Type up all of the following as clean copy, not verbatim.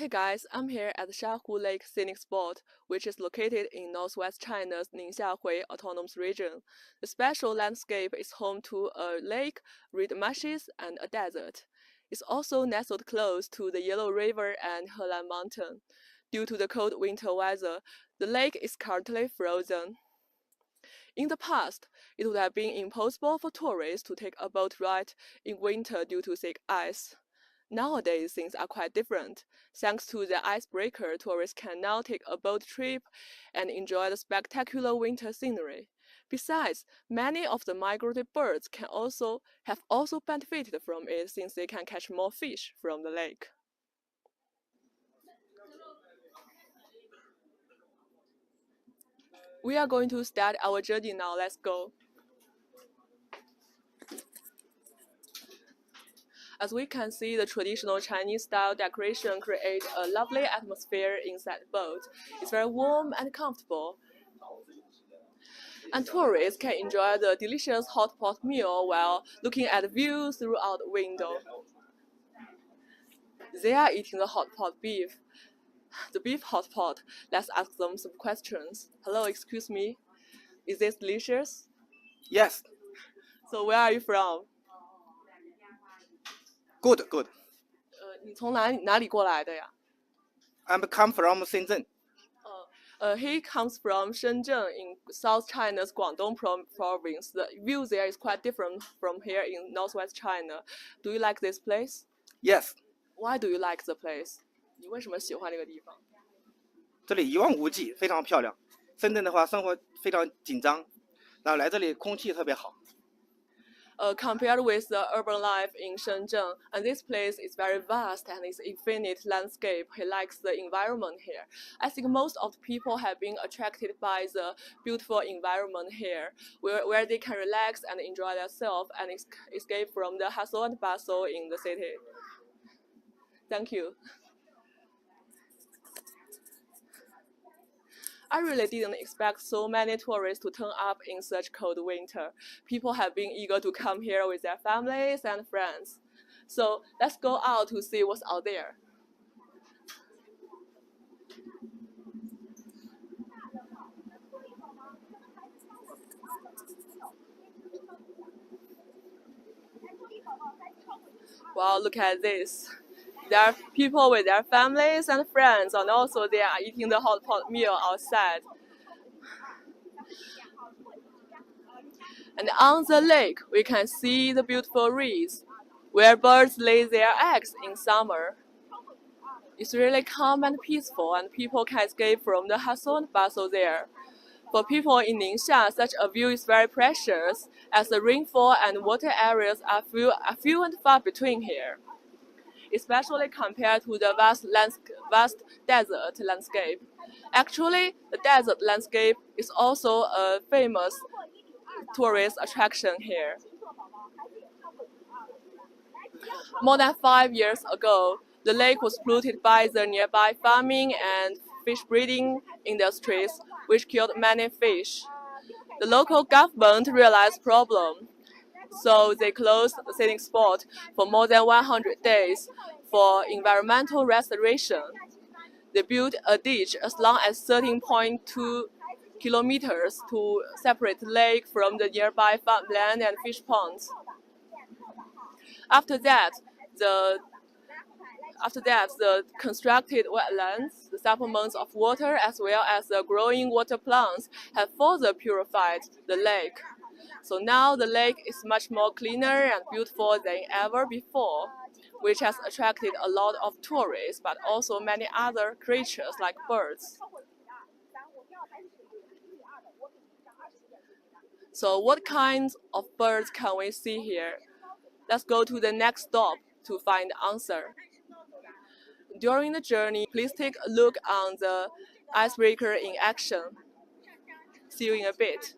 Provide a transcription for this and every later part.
Hey guys, I'm here at the Shahu Lake Scenic Spot, which is located in northwest China's Ningxiahui Autonomous Region. The special landscape is home to a lake, reed marshes, and a desert. It's also nestled close to the Yellow River and Helan Mountain. Due to the cold winter weather, the lake is currently frozen. In the past, it would have been impossible for tourists to take a boat ride in winter due to thick ice. Nowadays, things are quite different. Thanks to the icebreaker, tourists can now take a boat trip and enjoy the spectacular winter scenery. Besides, many of the migratory birds have also benefited from it since they can catch more fish from the lake. We are going to start our journey now. Let's go. As we can see, the traditional Chinese-style decoration creates a lovely atmosphere inside the boat. It's very warm and comfortable. And tourists can enjoy the delicious hot pot meal while looking at the views throughout the window. They are eating the hot pot beef. The beef hot pot. Let's ask them some questions. Hello, excuse me. Is this delicious? Yes, So where are you from? good. 你从哪里过来的呀？ I'm come from Shenzhen. He comes from Shenzhen in South China's Guangdong province. The view there is quite different from here in northwest China. Do you like this place? Yes, Why do you like the place? 你为什么喜欢这个地方？这里一望无际，非常漂亮。深圳的话，生活非常紧张，然后来这里空气特别好。Compared with the urban life in Shenzhen, and this place is very vast and it's infinite landscape. He likes the environment here. I think most of the people have been attracted by the beautiful environment here, where they can relax and enjoy themselves and escape from the hustle and bustle in the city. Thank you. I really didn't expect so many tourists to turn up in such cold winter. People have been eager to come here with their families and friends. So let's go out to see what's out there. Wow, look at this. There are people with their families and friends, and also they are eating the hot pot meal outside. And on the lake, we can see the beautiful reeds, where birds lay their eggs in summer. It's really calm and peaceful, and people can escape from the hustle and bustle there. For people in Ningxia, such a view is very precious, as the rainfall and water areas are few and far between here, especially compared to the vast desert landscape. Actually, the desert landscape is also a famous tourist attraction here. More than 5 years ago, the lake was polluted by the nearby farming and fish breeding industries, which killed many fish. The local government realized the problem, so they closed the scenic spot for more than 100 days for environmental restoration. They built a ditch as long as 13.2 kilometers to separate the lake from the nearby farmland and fish ponds. After that, the constructed wetlands, the supplements of water, as well as the growing water plants have further purified the lake. So now the lake is much more cleaner and beautiful than ever before, which has attracted a lot of tourists, but also many other creatures like birds. So what kinds of birds can we see here? Let's go to the next stop to find the answer. During the journey, please take a look on the icebreaker in action. See you in a bit.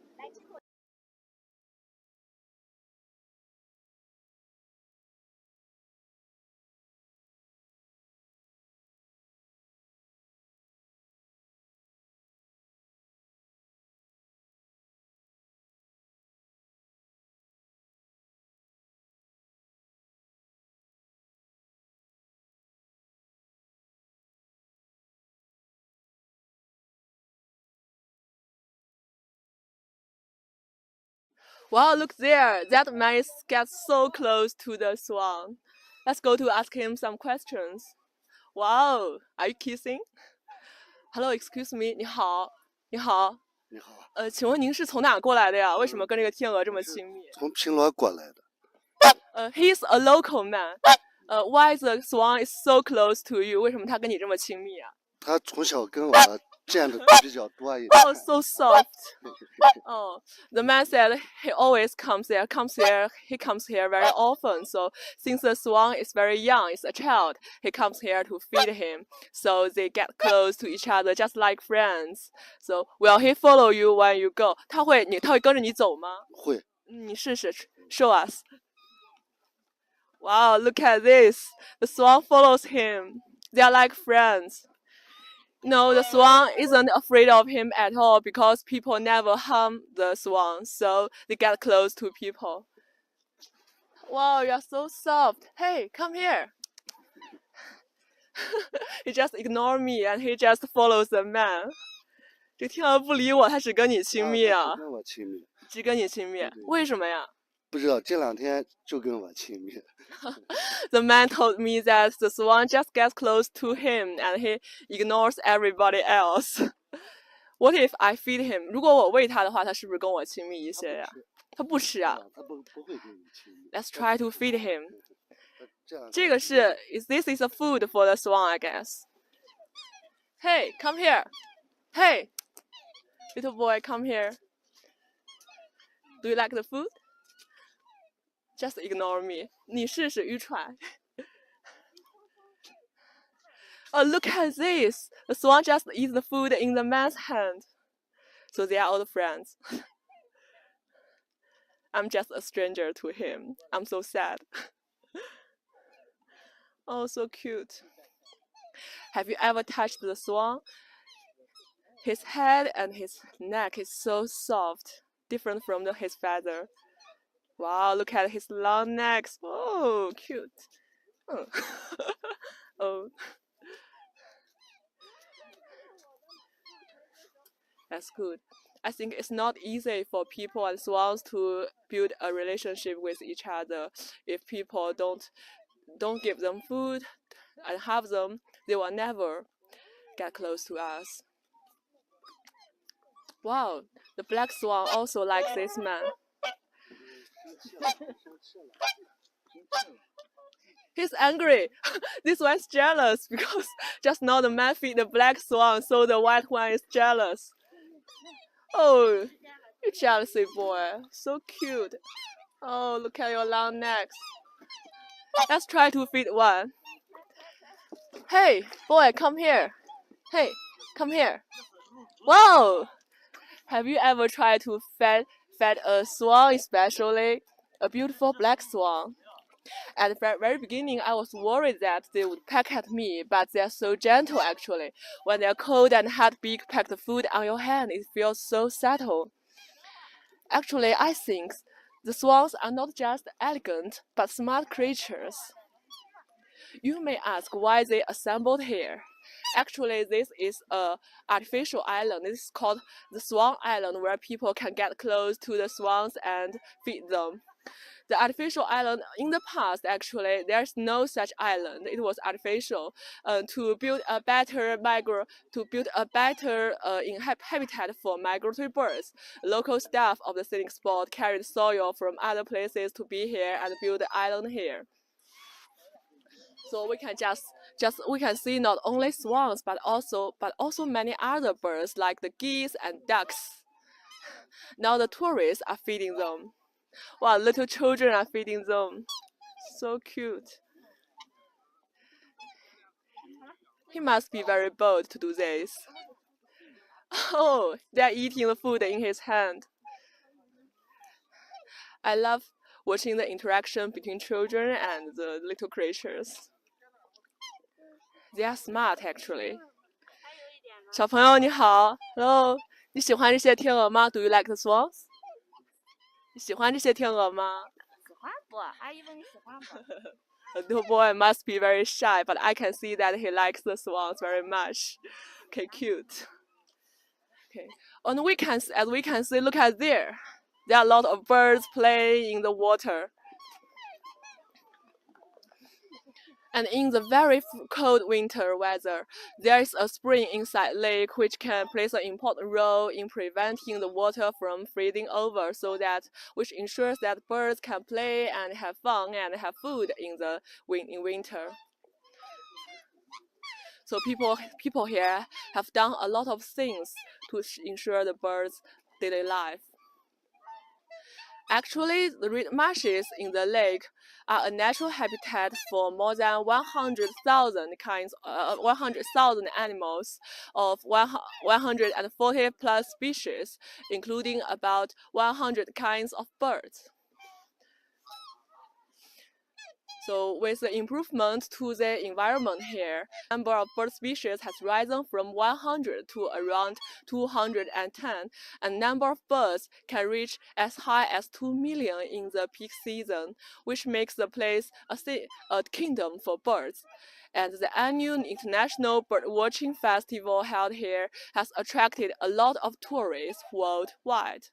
Wow, look there. That man gets so close to the swan. Let's go to ask him some questions. Wow, are you kissing? Hello, excuse me. 你好，你好。你好，请问您是从哪过来的呀？为什么跟这个天鹅这么亲密？从平罗过来的。He's a local man. Why the swan is so close to you? 为什么他跟你这么亲密啊？他从小跟我见的比较多一点。Oh, so soft. Oh, the man said he always comes here. He comes here very often. So since the swan is very young, it's a child, he comes here to feed him. So they get close to each other, just like friends. So will he follow you when you go? 他会跟着你走吗？会。你试试 show us. Wow, look at this. The swan follows him. They are like friends. No, the swan isn't afraid of him at all because people never harm the swan, so they get close to people. Wow, you're so soft. Hey, come here. He just ignores me and he just follows the man. 这天鹅不理我，它只跟你亲密啊！只跟我亲密。只跟你亲密，为什么呀？不知道，这2天就跟我亲密。The man told me that the swan just gets close to him and he ignores everybody else. What if I feed him? 如果我喂它的话，它是不是跟我亲密一些呀？它不吃啊。它不会跟你亲密。Let's try to feed him. 这个是 this is a food for the swan, I guess. Hey, come here. Hey, little boy, come here. Do you like the food? Just ignore me. 你试试渔船。Oh, look at this. The swan just eats the food in the man's hand. So they are old friends. I'm just a stranger to him. I'm so sad. Oh, so cute. Have you ever touched the swan? His head and his neck is so soft, different from his feather. Wow, look at his long necks. Oh, cute. Oh. Oh. That's good. I think it's not easy for people and swans to build a relationship with each other. If people don't give them food and have them, they will never get close to us. Wow, the black swan also likes this man. He's angry. This one's jealous because just now the man feed the black swan, so the white one is jealous. Oh, you jealousy boy. So cute. Oh, look at your long necks. Let's try to feed one. Hey, boy, come here. Hey, come here. Wow! Have you ever tried to feed a swan, especially a beautiful black swan? At the very beginning, I was worried that they would peck at me, but they're so gentle actually. When they're cold and had big packed food on your hand, it feels so subtle. Actually, I think the swans are not just elegant, but smart creatures. You may ask why they assembled here. Actually, this is an artificial island. This is called the Swan Island, where people can get close to the swans and feed them. The artificial island in the past, actually, there's no such island. It was artificial to build a better habitat for migratory birds. Local staff of the scenic spot carried soil from other places to be here and build the island here. So we can see not only swans but also many other birds like the geese and ducks. Now the tourists are feeding them. Wow, little children are feeding them. So cute. He must be very bold to do this. Oh, they're eating the food in his hand. I love watching the interaction between children and the little creatures. They are smart actually. 小朋友你好 ，Hello， 你喜欢这些天鹅吗 ？Do you like the swans？ 你喜欢这些天鹅吗？喜欢不？阿姨问你喜欢不？The little boy must be very shy, but I can see that he likes the swans very much. Okay, cute. Okay, and as we can see, look at there. There are a lot of birds playing in the water. And in the very cold winter weather, there is a spring inside lake which can play an important role in preventing the water from freezing over, which ensures that birds can play and have fun and have food in winter. So people here have done a lot of things to ensure the birds' daily life. Actually, the reed marshes in the lake are a natural habitat for more than 100,000 animals of 140 plus species, including about 100 kinds of birds. So with the improvement to the environment here, the number of bird species has risen from 100 to around 210, and number of birds can reach as high as 2 million in the peak season, which makes the place a kingdom for birds. And the annual International Birdwatching Festival held here has attracted a lot of tourists worldwide.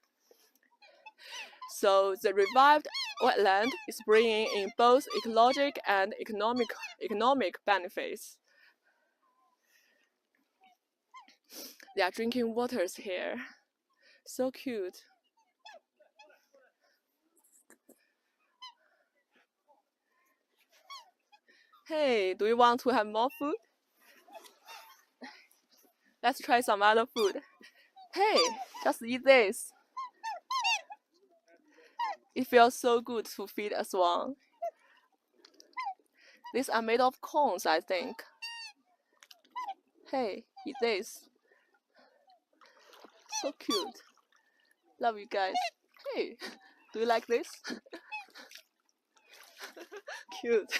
So the revived wetland is bringing in both ecologic and economic benefits. They are drinking waters here. So cute. Hey, do you want to have more food? Let's try some other food. Hey, just eat this. It feels so good to feed a swan. These are made of cones, I think. Hey, eat this. So cute. Love you guys. Hey, do you like this? Cute.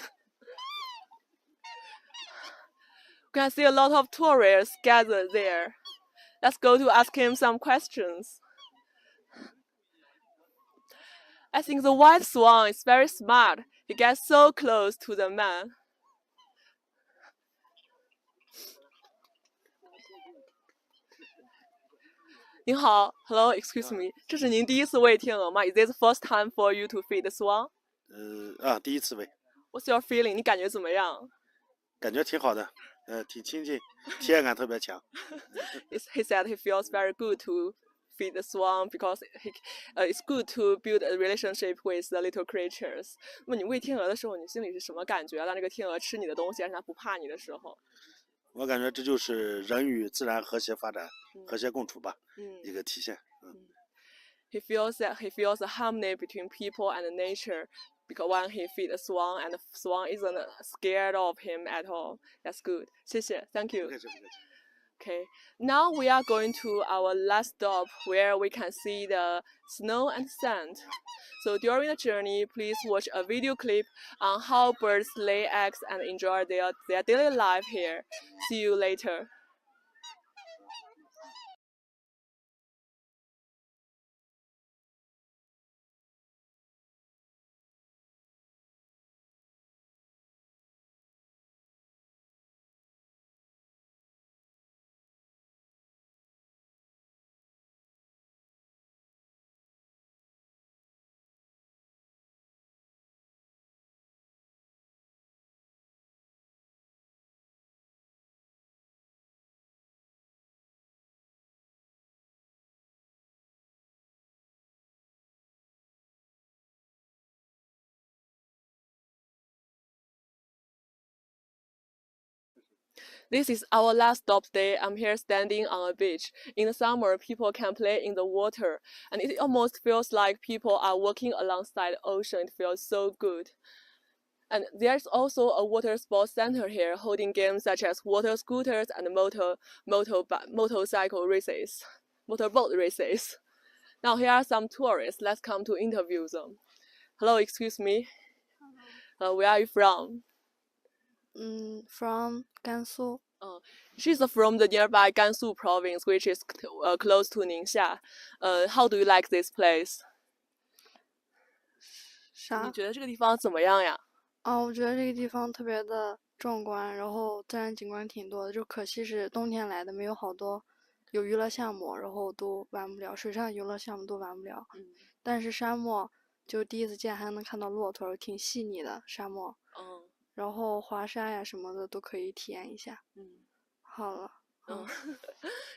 You can see a lot of tourists gathered there. Let's go to ask him some questions. I think the white swan is very smart. He gets so close to the man. 您好 ，Hello, excuse me，这是您第一次喂天鹅吗？Is this the first time for you to feed the swan? 第一次喂。What's your feeling? 你感觉怎么样？感觉挺好的，挺亲近，体验感特别强。He said he feels very good to feed the swan because it's good to build a relationship with the little creatures. 那么你喂天鹅的时候，你心里是什么感觉？当这个天鹅吃你的东西，让它不怕你的时候？我感觉这就是人与自然和谐发展、和谐共处吧，一个体现。He feels a harmony between people and nature because when he feeds a swan and the swan isn't scared of him at all. That's good. 谢谢 Thank you. Okay, now we are going to our last stop where we can see the snow and sand. So during the journey, please watch a video clip on how birds lay eggs and enjoy their daily life here. See you later. This is our last stop today. I'm here standing on a beach. In the summer, people can play in the water, and it almost feels like people are walking alongside the ocean. It feels so good. And there's also a water sports center here holding games such as water scooters and motorcycle races, motorboat races. Now here are some tourists. Let's come to interview them. Hello, excuse me. Where are you from? From Gansu. She's from the nearby Gansu province, which is close to Ningxia. How do you like this place? 啥？你觉得这个地方怎么样呀？我觉得这个地方特别的壮观，然后自然景观挺多的，就可惜是冬天来的，没有好多有娱乐项目，然后都玩不了，水上娱乐项目都玩不了。但是沙漠就第一次见还能看到骆驼，挺细腻的沙漠。然后滑山呀什么的都可以体验一下。好了。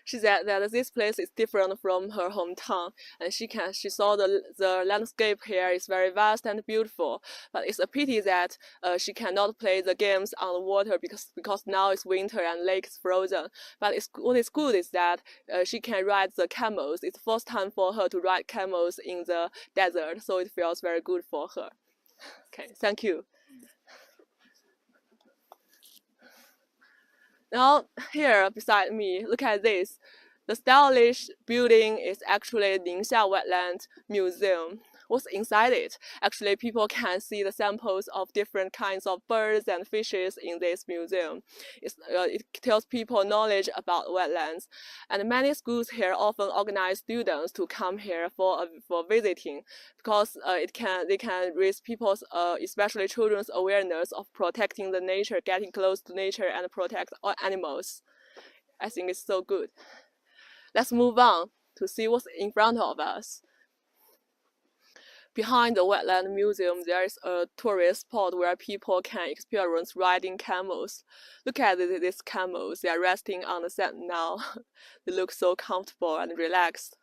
She said that this place is different from her hometown, and she saw the landscape here is very vast and beautiful. But it's a pity that she cannot play the games on the water because now it's winter and lake is frozen. But what is good is that she can ride the camels. It's the first time for her to ride camels in the desert, so it feels very good for her. Okay, thank you. Now, here beside me, look at this. The stylish building is actually Ningxia Wetland Museum. What's inside it? Actually, people can see the samples of different kinds of birds and fishes in this museum. It tells people knowledge about wetlands. And many schools here often organize students to come here for visiting because they can raise people's, especially children's awareness of protecting the nature, getting close to nature and protect all animals. I think it's so good. Let's move on to see what's in front of us. Behind the Wetland Museum, there is a tourist spot where people can experience riding camels. Look at these camels. They are resting on the sand now. They look so comfortable and relaxed.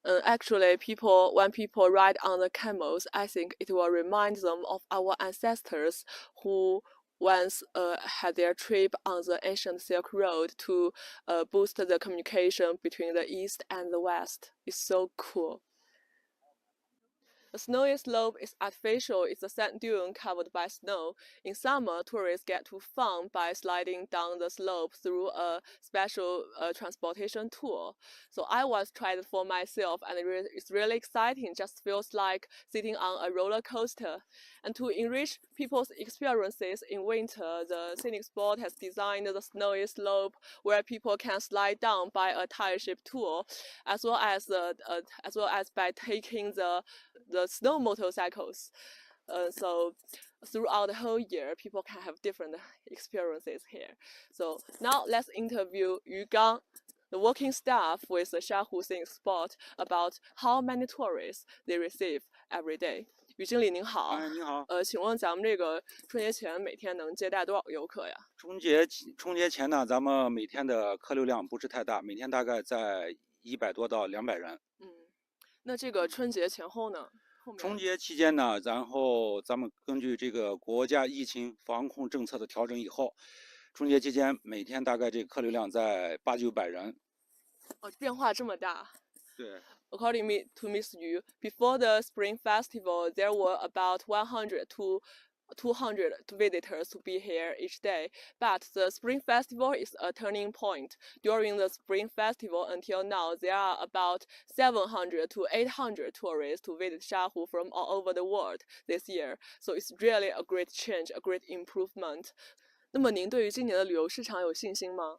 Actually, when people ride on the camels, I think it will remind them of our ancestors who once had their trip on the ancient Silk Road to boost the communication between the East and the West. It's so cool. The snowy slope is artificial. It's a sand dune covered by snow. In summer, tourists get to fun by sliding down the slope through a special transportation tour. So I once tried it for myself, and it's really exciting. Just feels like sitting on a roller coaster. And to enrich people's experiences in winter, the scenic spot has designed the snowy slope where people can slide down by a tire ship tour, as well as by taking the snow motorcycles. So throughout the whole year, people can have different experiences here. So now let's interview Yu Gang, the working staff with the Shahu scenic spot, about how many tourists they receive every day. 于经理您好，您好。请问咱们这个春节前每天能接待多少个游客呀？春节前呢，咱们每天的客流量不是太大，每天大概在100多到200人。那这个春节前后呢？春节期间呢，然后咱们根据这个国家疫情防控政策的调整以后，春节期间每天大概这个客流量在800-900人。变化这么大。对。According to Miss Yu, before the Spring Festival, there were about 100 to 200 visitors to be here each day. But the Spring Festival is a turning point. During the Spring Festival until now, there are about 700 to 800 tourists to visit Shahu from all over the world this year. So it's really a great change, a great improvement. 那么您对于今年的旅游市场有信心吗？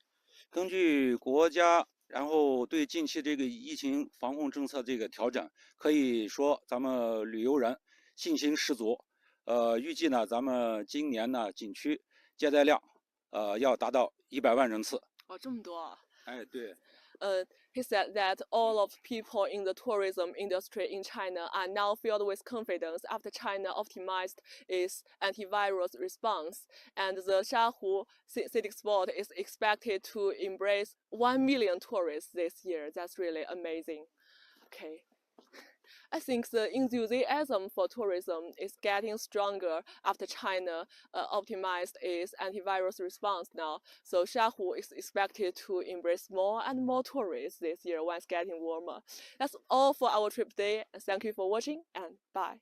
根据国家然后对近期这个疫情防控政策这个调整，可以说咱们旅游人信心十足。预计呢，咱们今年呢景区接待量，要达到100万人次。这么多啊！哎，对。He said that all of people in the tourism industry in China are now filled with confidence after China optimized its antivirus response, and the Shahu scenic spot is expected to embrace 1 million tourists this year. That's really amazing. Okay. I think the enthusiasm for tourism is getting stronger after China optimized its antivirus response now. So Shahu is expected to embrace more and more tourists this year when it's getting warmer. That's all for our trip today. Thank you for watching and bye.